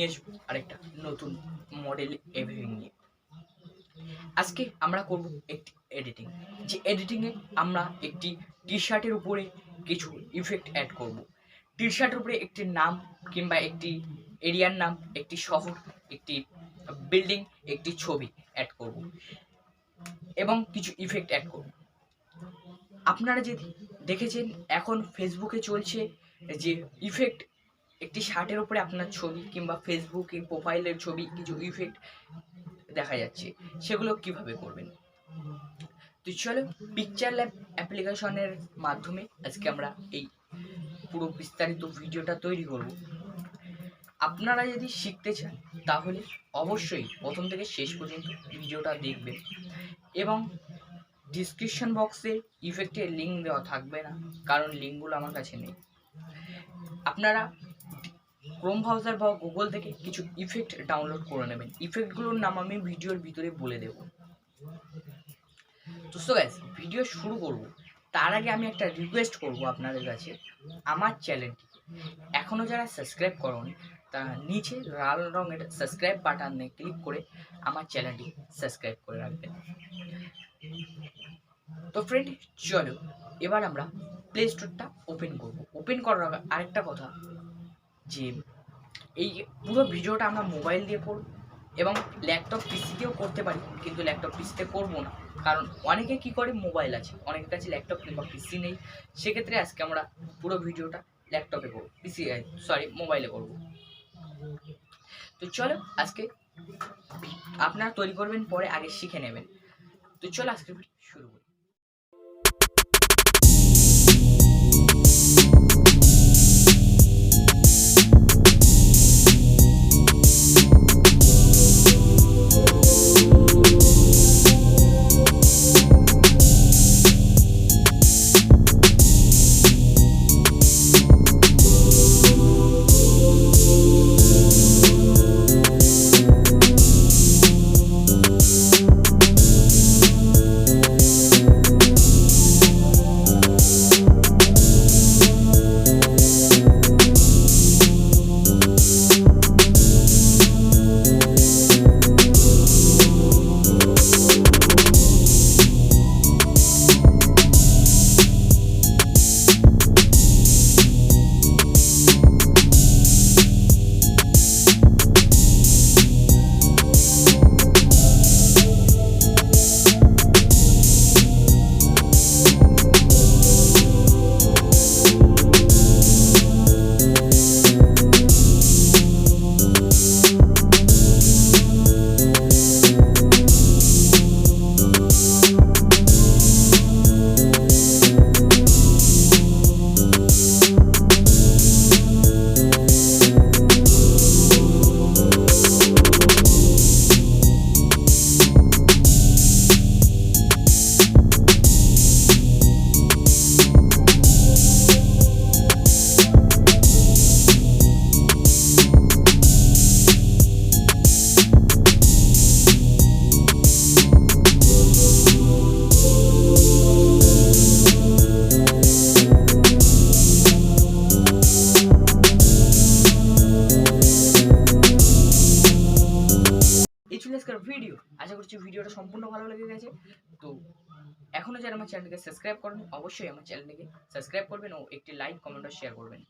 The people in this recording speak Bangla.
নিয়ে আসবো আরেকটা নতুন মডেল এডিটিং নিয়ে। আজকে আমরা করব একটি এডিটিং, যে এডিটিংয়ে আমরা একটি টি শার্টের উপরে কিছু ইফেক্ট অ্যাড করব। টি শার্টের উপরে একটি নাম কিংবা একটি এরিয়ার নাম, একটি শহর, একটি বিল্ডিং, একটি ছবি অ্যাড করব এবং কিছু ইফেক্ট অ্যাড করব। আপনারা যদি দেখেছেন এখন ফেসবুকে চলছে যে ইফেক্ট, একটি শার্টের উপরে আপনার ছবি কিংবা ফেসবুকে প্রোফাইলের ছবি, কিছু ইফেক্ট দেখা যাচ্ছে, সেগুলো কিভাবে করবেন। তো চলো পিকচার ল্যাব অ্যাপ্লিকেশনের মাধ্যমে আজকে আমরা এই পুরো বিস্তারিত ভিডিওটা তৈরি করব। আপনারা যদি শিখতে চান তাহলে অবশ্যই প্রথম থেকে শেষ পর্যন্ত ভিডিওটা দেখবেন এবং ডিসক্রিপশন বক্সে ইফেক্টের লিঙ্ক দেওয়া থাকবে না, কারণ লিঙ্কগুলো আমার কাছে নেই। আপনারা ক্রোম ব্রাউজার বা গুগল থেকে কিছু ইফেক্ট ডাউনলোড করে নেবেন। ইফেক্টগুলোর নাম আমি ভিডিওর ভিতরে বলে দেব। তো সো গাইস, ভিডিও শুরু করব তার আগে আমি একটা রিকোয়েস্ট করব আপনাদের কাছে। আমার চ্যানেলটি এখনও যারা সাবস্ক্রাইব করেনি তারা নিচে লাল রঙের সাবস্ক্রাইব বাটনে ক্লিক করে আমার চ্যানেলটি সাবস্ক্রাইব করে রাখবেন। তো ফ্রেন্ড চলো এবার আমরা প্লে স্টোরটা ওপেন করব। ওপেন করার আগে আরেকটা কথা, যে এই পুরো ভিডিওটা আমরা মোবাইল দিয়ে করব এবং ল্যাপটপ পিসিতেও করতে পারি, কিন্তু ল্যাপটপ পিসিতে করবো না, কারণ অনেকে কি করে মোবাইল আছে, অনেকের কাছে ল্যাপটপ কিংবা পিসি নেই। সেক্ষেত্রে আজকে আমরা পুরো ভিডিওটা ল্যাপটপে করবো, মোবাইলে করবো। তো চলো আজকে আপনারা তৈরি করবেন, পরে আগে শিখে নেবেন। তো চলো আজকে শুরু করি। ভিডিও আশা করছি ভিডিওটা সম্পূর্ণ ভালো লেগে গেছে। তো এখনো যারা আমার চ্যানেলকে সাবস্ক্রাইব করেন অবশ্যই আমার চ্যানেলটিকে সাবস্ক্রাইব করবেন ও একটি লাইক, কমেন্ট ও শেয়ার করবেন।